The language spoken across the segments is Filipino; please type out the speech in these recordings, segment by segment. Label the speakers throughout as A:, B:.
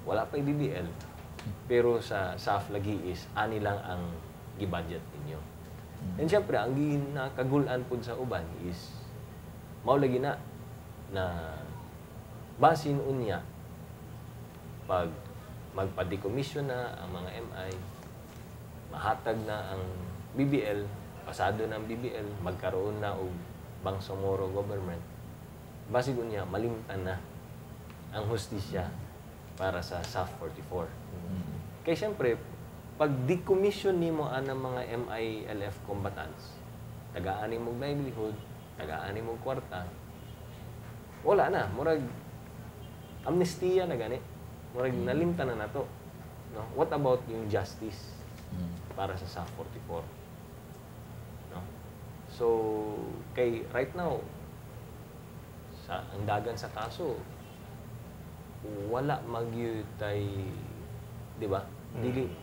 A: wala pa BBL, pero sa SAF lagi is, ani lang ang gibudget ninyo. And syempre, ang ginakagulan po sa uban is, maulagi na basin unya, pag magpa-decommission na ang mga MI, mahatag na ang BBL, pasado ng BBL, magkaroon na og Bangsamoro government, basin unya, malimtan na ang hustisya para sa SAF 44. Kaya syempre, pag decommission nimo anang mga MILF combatants, tagaan mo livelihood, tagaan mo kwarta, wala na, murag amnestia na gani. Murag nalimtan na nato. No? What about yung justice para sa SAF 44? No? So, kay right now, ang dagan sa kaso, wala magyutay, di ba?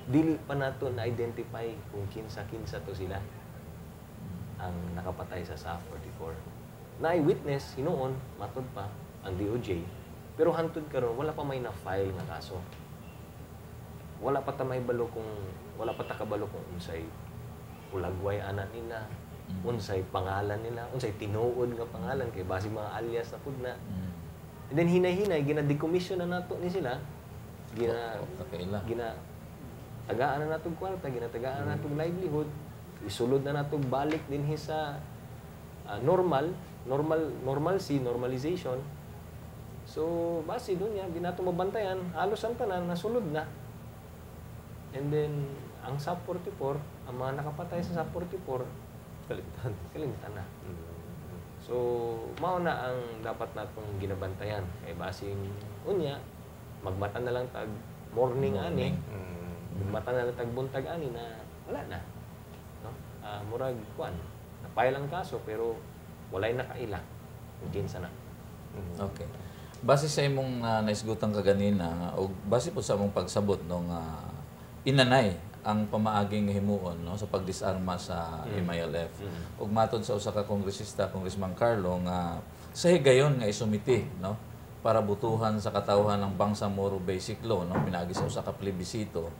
A: Dili pa nato na-identify kung kinsa-kinsa to sila ang nakapatay sa SAF 44. Na-eyewitness, hinuon, matod pa, ang DOJ, pero hantod karon wala pa may na-file nga kaso. Wala pa ta may balo kung wala pa ta kabalo kung unsay ulagway ana nila, unsay pangalan nila, unsay tinuod nga pangalan kay base mga alias na pud na. And then hinay-hinay gina-decommission na nato ni sila. Gina tagaan na natong kwarta, ginatagaan na natong livelihood, isulod na natong balik din sa normalization. So, base doon yan, di nato mabantayan, halos ang tanan, nasulod na. And then, ang SAF 44, ang mga nakapatay sa SAF 44, kalimtan na. So, mao na ang dapat natong ginabantayan. Kaya base unya, magmata na lang tag morning ani, magmata na lang tag buntag ani na wala na. No? Murag, napay lang kaso, pero walay nakaila. Kung kinsa na.
B: Okay. Base sa imong naisgutan kaganina o base po sa among pagsabot nung inanay ang pamaaging himuon no sa pagdisarma sa MILF. Ug matod sa usa ka kongresista, Congressman Carlo nga sa higayon nga isumiti no para butuhan sa katawhan ng Bangsamoro Basic Law no pinaagi sa usa ka plebisito,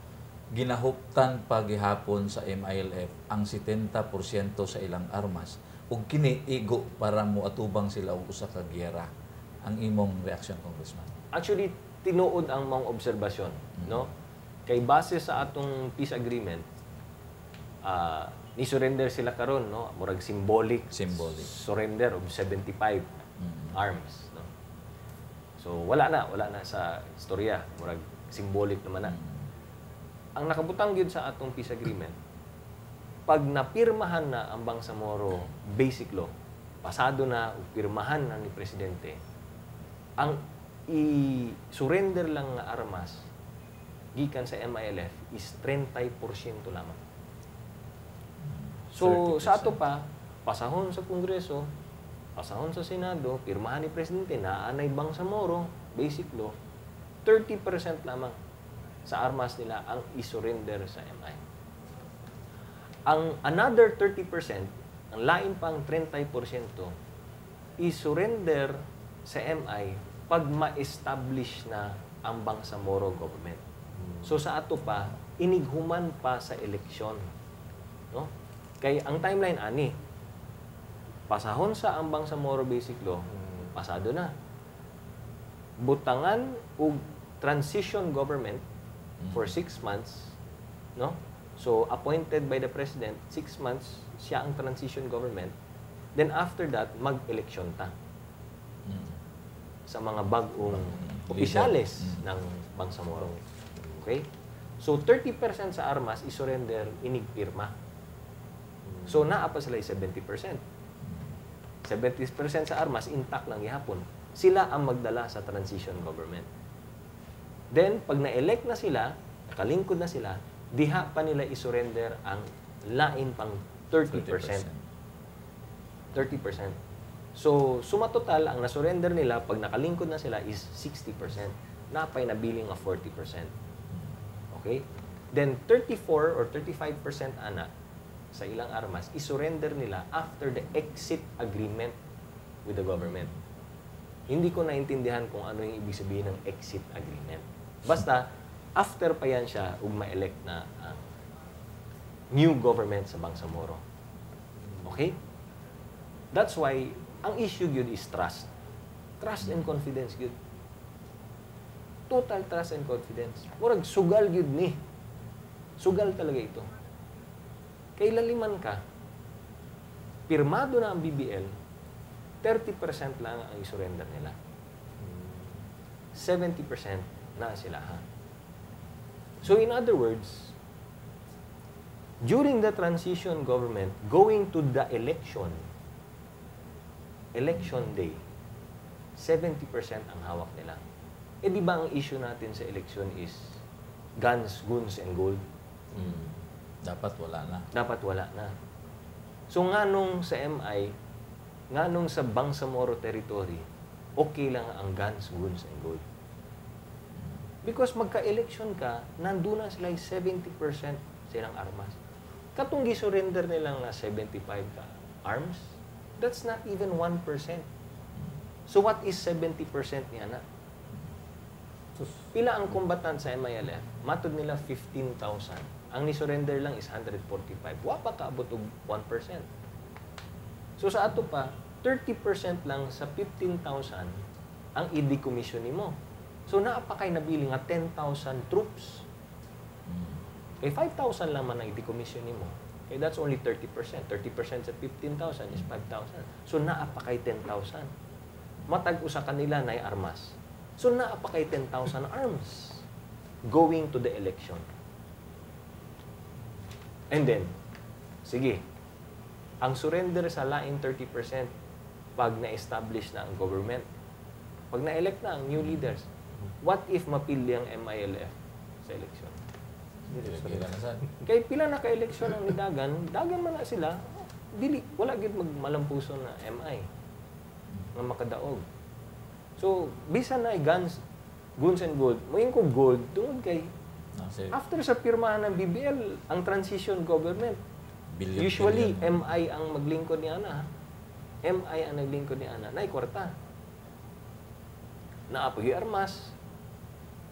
B: ginahuptan pagihapon sa MILF ang 70% sa ilang armas ug kini igo para moatubang sila og usa ka giyera. Ang imong reaction, Congressman?
A: Actually, tinuod ang mga obserbasyon, no? Kay base sa atong peace agreement, ni-surrender sila karon, no? Murag symbolic surrender of 75 arms, no? So wala na sa istorya, murag symbolic naman na. Ang nakabutang gyud sa atong peace agreement, pag napirmahan na ang Bangsamoro Basic Law, pasado na ug pirmahan na ni presidente, ang i-surrender lang nga armas gikan sa MILF is 30% lamang. So, 30%. Sa ato pa, pasahon sa Kongreso, pasahon sa Senado, pirmahan ni Presidente, naanay Bangsamoro, Basic Law, 30% lamang sa armas nila ang i-surrender sa MI. Ang another 30%, ang lain pang 30%, i-surrender sa MI pag ma-establish na ang Bangsamoro government. So sa ato pa, inighuman pa sa eleksyon. No? Kay ang timeline ani, pasahon sa ang Bangsamoro Basic Law, pasado na. Butangan og transition government for 6 months, no? So appointed by the president, 6 months siya ang transition government. Then after that, mag-eleksyon ta. Sa mga bagong opisyales ng Bangsamoro. Okay? So 30% sa armas i-surrender inigpirma. So naa pa sila 70%. 70% sa armas intact lang gihapon. Sila ang magdala sa transition government. Then pag na-elect na sila, nakalingkod na sila, diha pa nila i-surrender ang lain pang 30%. 30%. So, suma total, ang na-surrender nila pag nakalingkod na sila is 60%. Napay na billing of 40%. Okay? Then, 34 or 35% ana sa ilang armas, i-surrender nila after the exit agreement with the government. Hindi ko naintindihan kung ano yung ibig sabihin ng exit agreement. Basta, after pa yan siya, ug ma-elect na ang new government sa Bangsamoro. Okay? That's why, ang issue yun is trust. Trust and confidence yun. Total trust and confidence. Murag, sugal yun ni. Sugal talaga ito. Kailaliman ka, pirmado na ang BBL, 30% lang ang isurrender nila. 70% na sila. Ha? So in other words, during the transition government, going to the election day, 70% ang hawak nila. Eh di ba ang issue natin sa election is guns, guns, and gold?
B: Dapat wala na.
A: Dapat wala na. So nga nung sa MI, nga nung sa Bangsamoro territory, okay lang ang guns, guns, and gold. Because magka-election ka, nandun na sila 70% silang armas. Katong gisurrender nilang na 75 ka arms, that's not even 1%. So what is 70% niya na? Pila ang combatant sa MILF? Matod nila 15,000. Ang ni-surrender lang is 145. Wa pa kaabot og 1%. So sa ato pa, 30% lang sa 15,000 ang i-decommission nimo. So naapa kay nabili nga 10,000 troops. Eh 5,000 lang man ang i-decommission nimo. Okay, that's only 30%. 30% sa 15,000 is 5,000. So naapa kay 10,000. Matag usa kanila nay armas. So naapa kay 10,000 arms going to the election. And then, sige, ang surrender sa laing 30% pag na-establish na ang government, pag na-elect na ang new leaders, what if mapili ang MILF sa election? Kaya pila na ka-election ang nidagan, dagan man na sila, dili, wala gid magmalampuson na MI nga makadaog. So, bisan na guns and gold, moing ko gold, tungod kay after sa pirmahan ng BBL, ang transition government, usually MI ang maglingkod ni Ana. MI ang naglingkod ni Ana. Nay kwarta. Naapagi armas.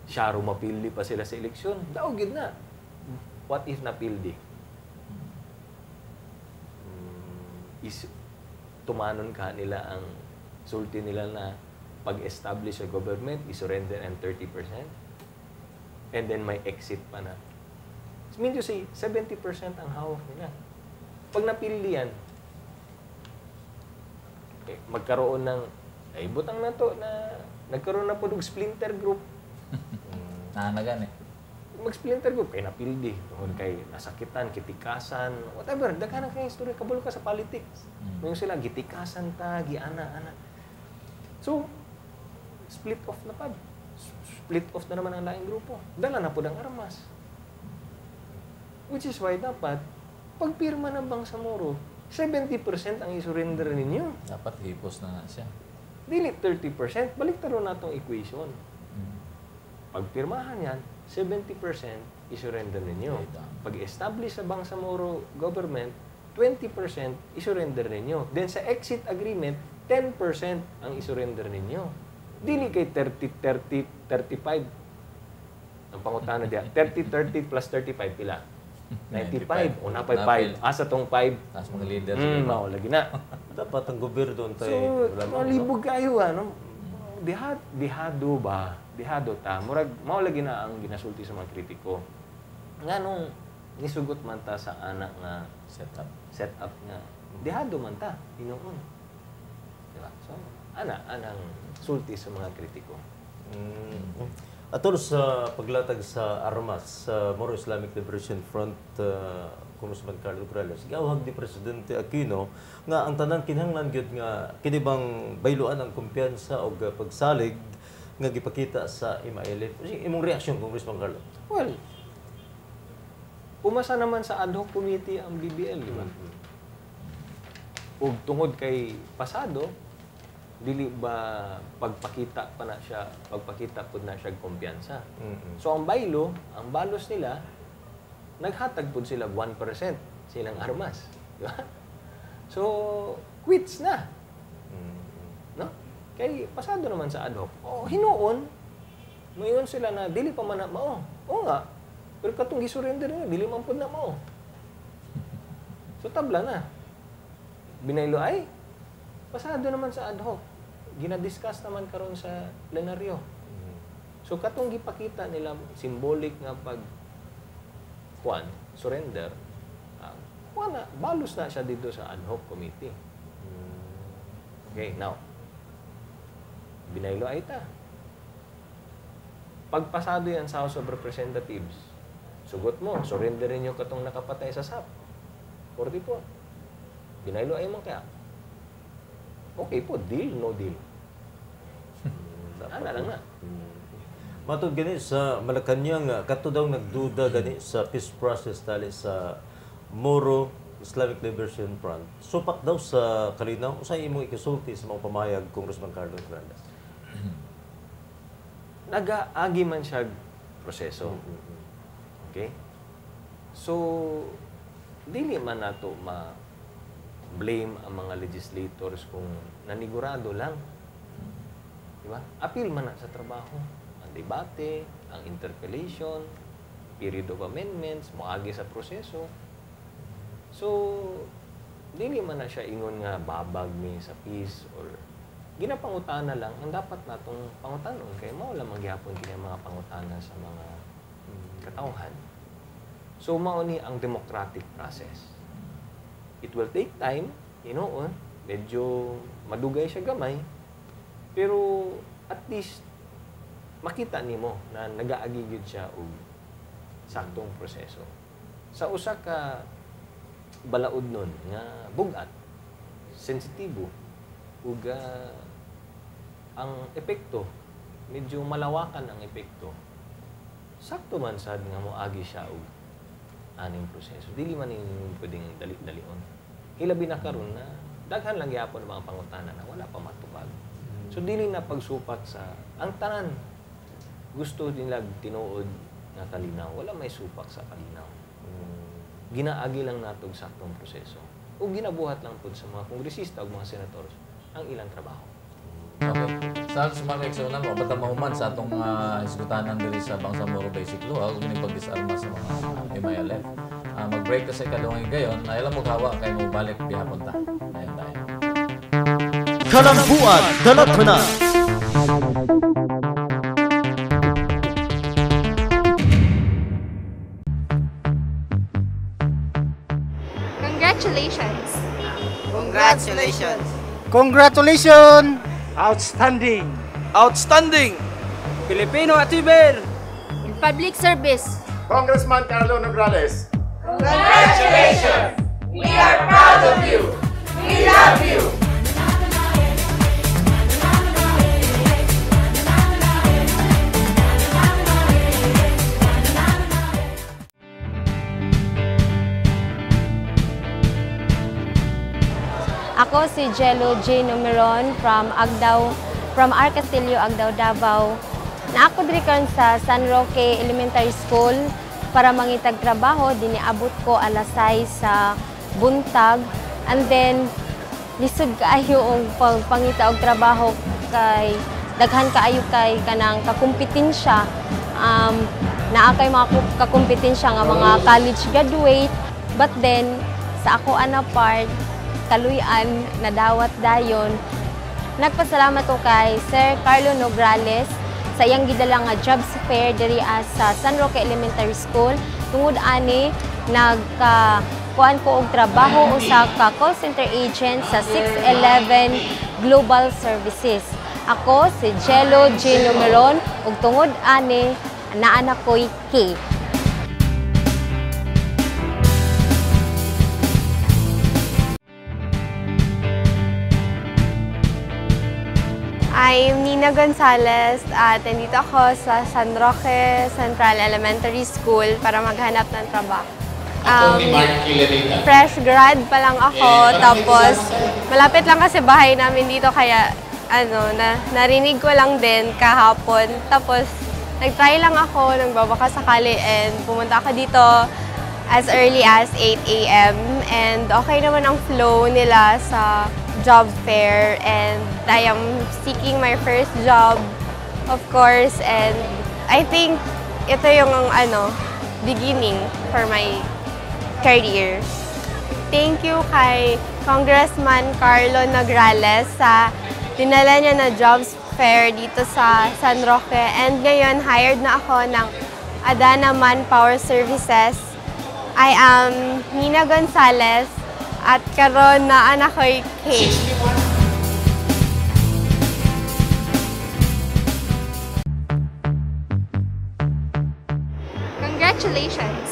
A: Syaro mapildi pa sila sa eleksyon. Daogid na. What if napildi? Is tumanon ka nila ang sulti nila na pag-establish sa government, isurrender and 30%. And then may exit pa na. So, mean to say, 70% ang hawak nila. Pag napili yan, magkaroon ng, butang na to na nagkaroon na po ng splinter group.
B: Nanagan eh.
A: Mag-splinter group, kay napildi. Tungkol kay nasakitan, kitikasan, whatever. Daghan na kayo istorya, kabalo ka sa politics. Ngayon sila, gitikasan ta, giana-ana. So, split off na pa. Split off na naman ang laing grupo. Dala na po ng armas. Which is why dapat, pag pirma ng Bangsamoro, 70% ang isurrender ninyo.
B: Dapat hipos na siya.
A: Dili 30%, balik taro na itong equation. Pag pirmahan yan, 70% isurrender ninyo. Pag establish sa Bangsamoro government, 20% isurrender ninyo. Then sa exit agreement, 10% ang isurrender ninyo. Dili kay 30, 35. Ang pangutana diya, 30 plus 35 pila. 95. O napay 5. Asa tong 5?
B: Tapos mga leader.
A: Mao lagi na.
C: Dapat ang gobyerno doon tayo.
A: So, malibog kayo ano. Dihado ba? Dihado ta. Murag mao lagi na ang ginasulti sa mga kritiko. Nganong nisugot man ta sa anak nga setup nga. Dihado man ta hinuon. Di ba? So, anang sulti sa mga kritiko.
C: Atol sa paglatag sa armas sa Moro Islamic Liberation Front, Congressman Carlo Grales, gawag di Presidente Aquino nga ang tanan kinahanglan gyud nga kini bang bayluan ang kumpiyansa o pagsalig nga gipakita sa MILF. Imong reaksyon, Congressman Carlo?
A: Well, umasa naman sa ad hoc committee ang BBL, di ba? Ug tungod kay pasado, dili ba pagpakita pa na siya, pagpakita pud na siya kumpiyansa. So ang baylo, ang balos nila, naghatag pud sila 1% silang armas, di ba? So quits na. No? Kay pasado naman sa ad hoc. O hinuon Moingon sila na dili pa man na mao. Oo nga. Pero katong gisurrender niya, dili man pud na mao. So tabla na. Binaylo ay pasado naman sa ad hoc. Gina-discuss naman karon sa plenaryo. So katong gipakita nila symbolic nga pag surrender. Na, balos na siya dito sa ad hoc committee. Okay, now. Binaylo ay ta. Pagpasado yan sa House of Representatives, sugot mo, surrenderin nyo katong nakapatay sa SAP. 44. Binaylo ay man kaya. Okay po, deal, no deal. Ana lang na.
C: Matod gani sa Malacañang, kato daw nagduda gani sa peace process tali sa Moro Islamic Liberation Front. Supak daw sa kalinaw, usay imong ikisulti sa mga pamayag Congressman Carlo Granda.
A: Nagaagi man siya proseso. Okay? So, dili man nato ma-blame ang mga legislators kung nanigurado lang. Diba? Appeal man na sa trabaho. Ang debate, ang interpellation, period of amendments, moagi sa proseso. So, dili man na siya ingon nga babag mi sa peace or ginapangutana lang ang dapat natong pangutanon kay mao lamang gyapon kini mga pangutana sa mga katawhan. So mao ni ang democratic process. It will take time, medyo madugay siya gamay, pero at least makita nimo na nagaagi gyud siya og saktong proseso. Sa usa ka balaod nun nga bugat, sensitibo, ug ang epekto, medyo malawakan ang epekto. Sakto man sad nga moagi siya og aning proseso. Dili man ning pwedeng dali-dalion. Hilabi na karon na daghan lang gyapon mga pangutana na wala pa matubag. So dili na pagsupat sa ang tanan. Gusto nila tinuod nga kalinaw, wala may supak sa kalinaw. Ginaagi lang nato og saktong proseso. O ginabuhat lang pud sa mga kongresista ug mga senador ang ilang trabaho.
B: Okay. Sa mga reaksyonan mo, ba't mahuman sa atong isgutanan diri sa Bangsamoro Basic Law, kung yung pag-disarma sa mga MILF. Mag-break kasi kalungay gayon, ay alam mo hawa kayo mo balik bihapon ta. Ayan tayo.
D: Kalambuan, Dalatana.
E: Congratulations!
F: Congratulations!
G: Congratulations!
H: Outstanding!
F: Outstanding!
H: Filipino Achiever!
E: In public service!
I: Congressman Carlo Nograles!
J: Congratulations! We are proud of you! We love you!
E: Ako si Jello J. Numeron from R. Castillo, Agdao, Davao. Na ako diri karon sa San Roque Elementary School para mangitag trabaho. Diniabot ko alas 6 sa buntag. And then, lisod kaayo ang pangita og trabaho kay daghan kaayo kay kanang kakumpetensya. Naa kay mga kakumpetensya nga mga college graduate. But then, sa ako ana part, kaluyan, nadawat dayon. Nagpasalamat ko kay Sir Carlo Nograles sa iyang gidala nga jobs fair diri sa San Roque Elementary School. Tungod ani nagkuan ko og trabaho usa ka call center agent sa 611 Global Services. Ako si Jello J. Numeron ug tungod ani naa na ko'y K.
K: I'm Nina Gonzalez at nandito ako sa San Roque Central Elementary School para maghanap ng trabaho. Fresh grad pa lang ako, tapos malapit lang kasi bahay namin dito kaya narinig ko lang din kahapon. Tapos nag-try lang ako, nagbabaka sakali and pumunta ako dito as early as 8 a.m. And okay naman ang flow nila sa job fair and I am seeking my first job, of course, and I think ito yung beginning for my career. Thank you kay Congressman Carlo Nograles sa dinala niya na jobs fair dito sa San Roque. And ngayon, hired na ako ng Adana Manpower Services. I am Nina Gonzalez at karon na anak ko'y Kay.
D: Congratulations!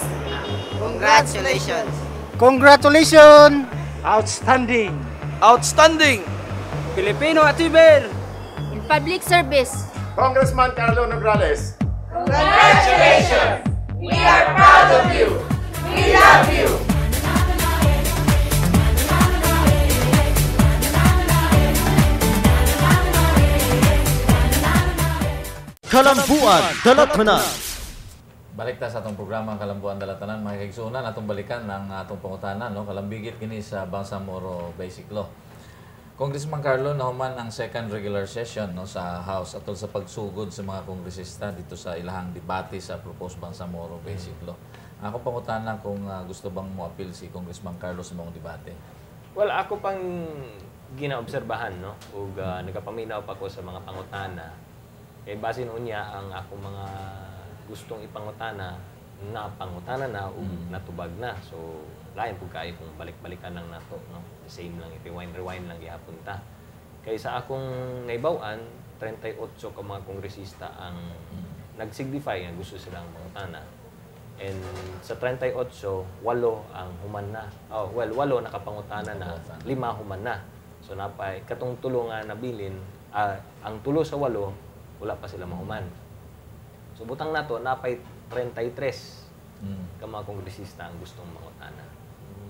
F: Congratulations!
G: Congratulations!
H: Outstanding!
F: Outstanding!
H: Filipino Atiber!
D: In public service.
I: Congressman Carlo Nograles.
J: Congratulations! We are proud of you! We love you!
C: Kalambuan, Dalatanan.
B: Balik ta sa atong programa Kalambuan Dalatanan, mga kaigsunan, atong balikan ng atong pangutanan, no? Kalambigit kini sa Bangsamoro Basic Law. Congressman Carlo, nahuman ang second regular session, no, sa House atol sa pagsugod sa mga kongresista dito sa ilahang debate sa proposed Bangsamoro Basic Law. Ako pangutanan kung gusto bang mo-appeal si Congressman Carlo sa mga debate.
A: Well, ako pang ginaobserbahan, no? Ug nagapaminaw pa ko sa mga pangutana. Kay base noon niya ang ako mga gustong ipangutana na pangutana na ug natubag na. So lain pug kay kung balik-balikan lang nato, no? The same lang, rewind lang gihapon ta. Kaysa akong naibaw-an 38 ka mga kongresista ang nag-signify nga gusto silang mangutana. And sa 38, 8 ang human na. Oh, well, 8 nakapangutana na, 5 human na. So napay katong tulo nga nabilin, ang tulo sa 8 wala pa sila mahuman. So butang nato napay 33 ka mga kongresista ang gustong mangutana.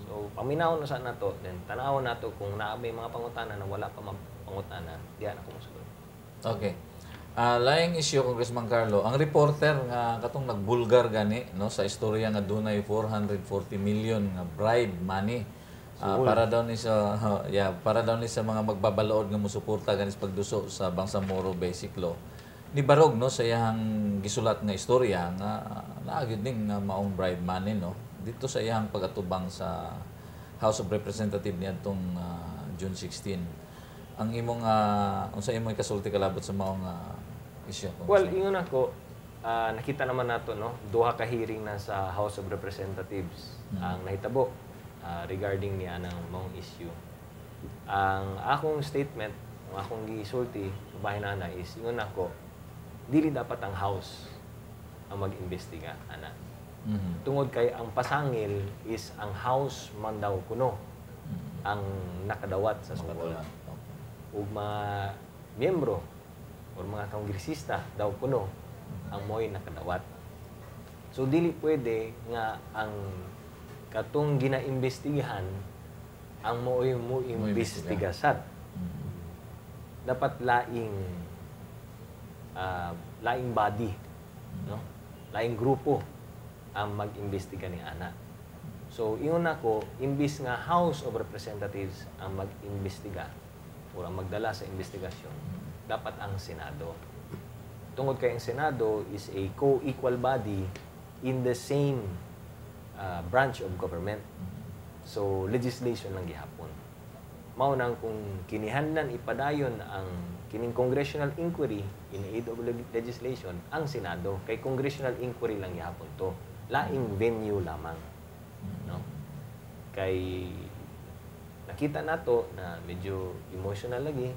A: So paminaw na sa nato, then tanaw nato kung naabay mga pangutana na wala pa pangutana, diyan ako mosugot.
B: Okay. Laing issue, Congressman Carlo, ang reporter nga katong nagbulgar gani, no, sa istorya nga dunay 440 million nga bribe money para daw ni sa para daw ni sa mga magbabalaod nga mosuporta gani sa pagduso sa Bangsamoro Basic Law. Ni barog, no, sa iyang gisulat nga istorya nga naagid ning maong bribe money, no, dito sa iyang pagatubang sa House of Representatives niadtong June 16. Ang imong unsa imong kasulti kalabot sa maong issue?
A: Well, ingon ako, nakita naman nato, no, duha ka hearing na sa House of Representatives ang nahitabo regarding niya ng maong issue. Ang akong statement, ang akong gisulti bahin ana is ingon ako, dili dapat ang House ang mag-imbestiga ana. Tungod kay ang pasangil is ang House man daw kuno ang nakadawat sa sungkol. Ug mga miyembro o mga kongresista daw kuno ang mo'y nakadawat. So dili pwede nga ang katong ginaimbestigahan ang mo'y mo imbestigasad. Dapat laing body, no? Laing grupo ang mag-imbestiga ni ana. So ingon nako, imbis nga House of Representatives ang mag-imbestiga o ang magdala sa investigasyon, dapat ang Senado. Tungod kay ang Senado is a co-equal body in the same branch of government. So legislation lang gihapon. Mao nang kung kinihanlan ipadayon ang kining congressional inquiry in aid of legislation ang Senado, kay congressional inquiry lang gihapon to, laing venue lamang, no? Kay nakita nato na medyo emotional lagi,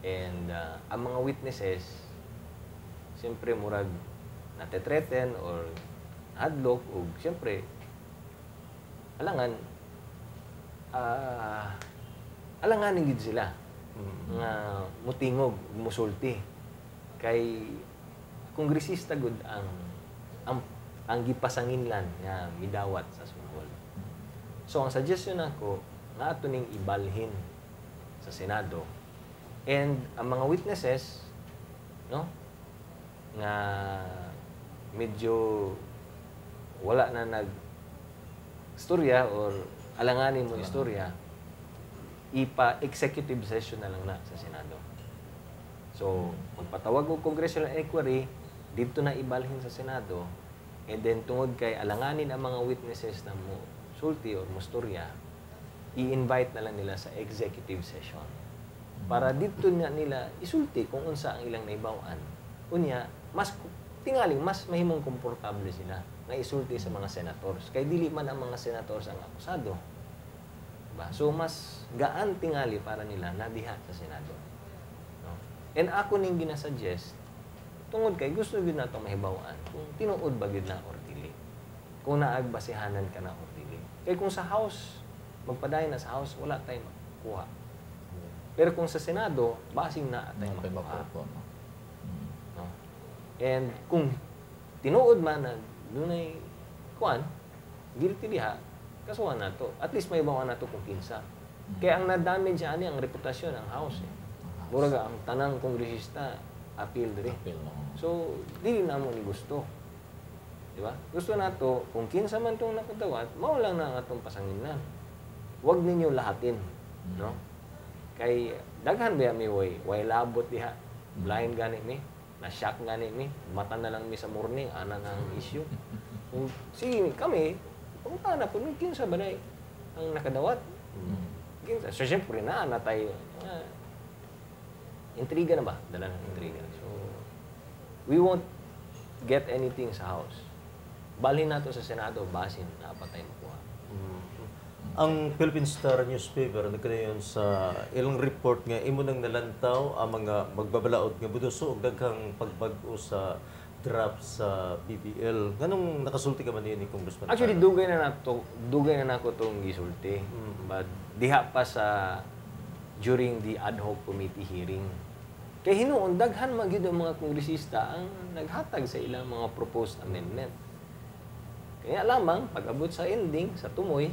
A: and ang mga witnesses siyempre murag nate-threaten or hadlock, o siyempre alanganin gid sila nga mutingog, musulti kay kongresista gud ang gipasanginlan nga midawat sa sungkol. So ang suggestion nako nga ato ning ibalhin sa Senado, and ang mga witnesses, no, nga medyo wala na istorya or alanganin mo istorya, ipa-executive session na lang na sa Senado. So magpatawag og congressional inquiry, dito na ibalhin sa Senado, and then tungod kay alanganin ang mga witnesses na mo sulti or musturya, i-invite na lang nila sa executive session. Para dito nga nila isulti kung unsa ang ilang naibawaan. Unya, mas tingaling, mas mahimong komportable sila na isulti sa mga senators. Kay dili man ang mga senators ang akusado. Diba? So, mas gaan tingali para nila na diha sa Senado. No? And ako ning ginasuggest, tungod kay gusto yun na itong mahibawaan kung tinuod ba yun na or dili. Kung naagbasihanan ka na or dili. Kaya kung sa House, magpadayon na sa House, wala tayong makukuha. Pero kung sa Senado, basing na tayong makukuha. No? And kung tinuod man na doon ay kuan, guilty diha, kasuhan na to. At least may bawaan na to kung kinsa. Kaya ang na-damage ani ang reputasyon ng House. Muraga, ang tanang kongresista, appeal diri. So, dili na mo ni gusto. Di ba? Gusto na to, kung kinsa man itong nakatawat, mao lang na ang atong pasanginan. Huwag ninyo lahatin. No? Kay, daghan ba may way labot diha. Blind gani mi. Na-shock gani mi. Mata na lang mi sa morning, ana na ang issue. Kung, sige, kami, pumunta na po, kinsa ba na ang nakadawat? Kinsa. So, syempre na tayo. Intriga na ba? Dala ng intriga. So, we won't get anything sa House. Balhin nato sa Senado, basin, napatay makuha.
C: Ang Philippine Star newspaper nagkadayon sa ilang report nga imo nang nalantaw ang mga magbabalaod nga buduso og daghang pagbag-o sa draft sa BBL. Nganong nakasulti ka man ni Congressman?
A: Actually, dugay na nako tong gisulti. But diha pa sa during the ad hoc committee hearing. Kaya hinuon, daghan magyud ang mga kongresista ang naghatag sa ilang mga proposed amendment. Kaya lamang, pag-abot sa ending, sa tumoy,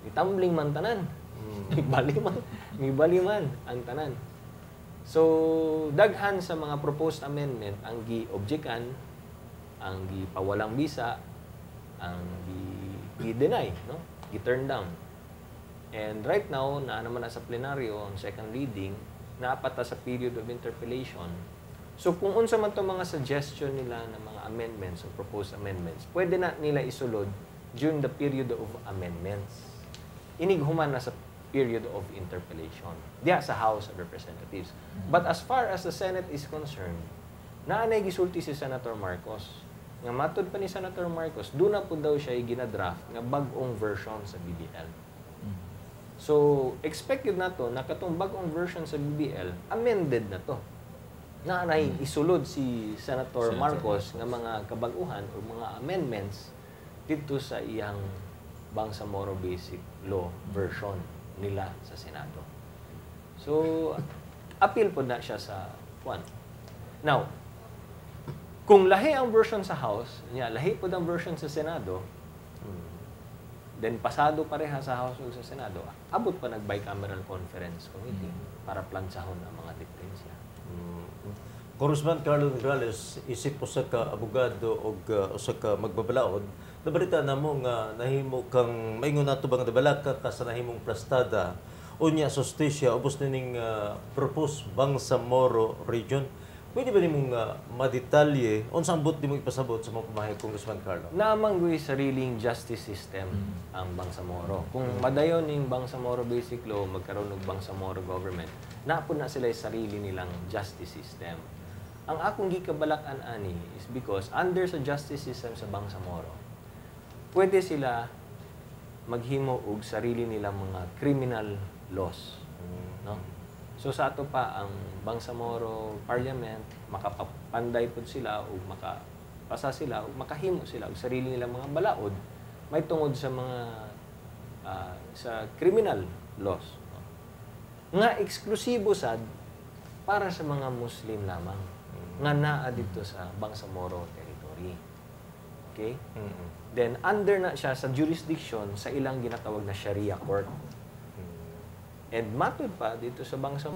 A: itambling man tanan. Ibali man ang tanan. So, daghan sa mga proposed amendment ang gi-objectan, ang gipawalang bisa, ang gi-deny, no? Gi-turn down. And right now, na naman na sa plenaryo, ang second reading, naapata sa period of interpellation. So, kung unsa man itong mga suggestion nila ng mga amendments o proposed amendments, pwede na nila isulod during the period of amendments. Inighuman na sa period of interpellation. Diya sa House of Representatives. But as far as the Senate is concerned, naanay gisulti si Senator Marcos. Nga matod pa ni Senator Marcos, doon na po daw siya ginadraft nga bag-ong version sa BBL. So, expect yun na to, na katong bagong version sa BBL, amended na to. Naanay isulod si Senator Marcos nga mga kabaguhan o mga amendments dito sa iyang Bangsamoro Basic Law version nila sa Senado. So, appeal po na siya sa one. Now, kung lahi ang version sa House, lahi po ang version sa Senado, then pasado pareha sa House o sa Senado, abot pa nag-bicameral conference committee para plansahon ang mga diferensya.
C: Congressman Carlo Nograles, isip po sa ka-abogado o sa ka magbabalaod, nabalita na mo nga nahimo kang maingon nato bang nabalaka ka sa nahimong plastada unya sa Justicia ubos na ning propose Bangsamoro region. Pwede ba nimong madetalye unsang bot nimo ipasabot sa mga pamahay Congressman Carlo?
A: Namanggoy sariling justice system ang Bangsamoro. Kung madayon ning Bangsamoro Basic Law, magkaroon ng Bangsamoro government, naapod na sila sarili nilang justice system. Ang akong gikabalak-an ani is because under sa justice system sa Bangsamoro, pwede sila maghimo og sarili nilang mga criminal laws, no? So sa ato pa ang Bangsamoro Parliament makapapanday pud sila o makapasa sila o makahimo sila og sarili nilang mga balaod may tungod sa mga sa criminal laws, no? Nga eksklusibo sad para sa mga Muslim lamang nga naa dito sa Bangsamoro territory. Okay? Then under na siya sa jurisdiction sa ilang ginatawag na Sharia court. And matod pa dito sa Bangsamoro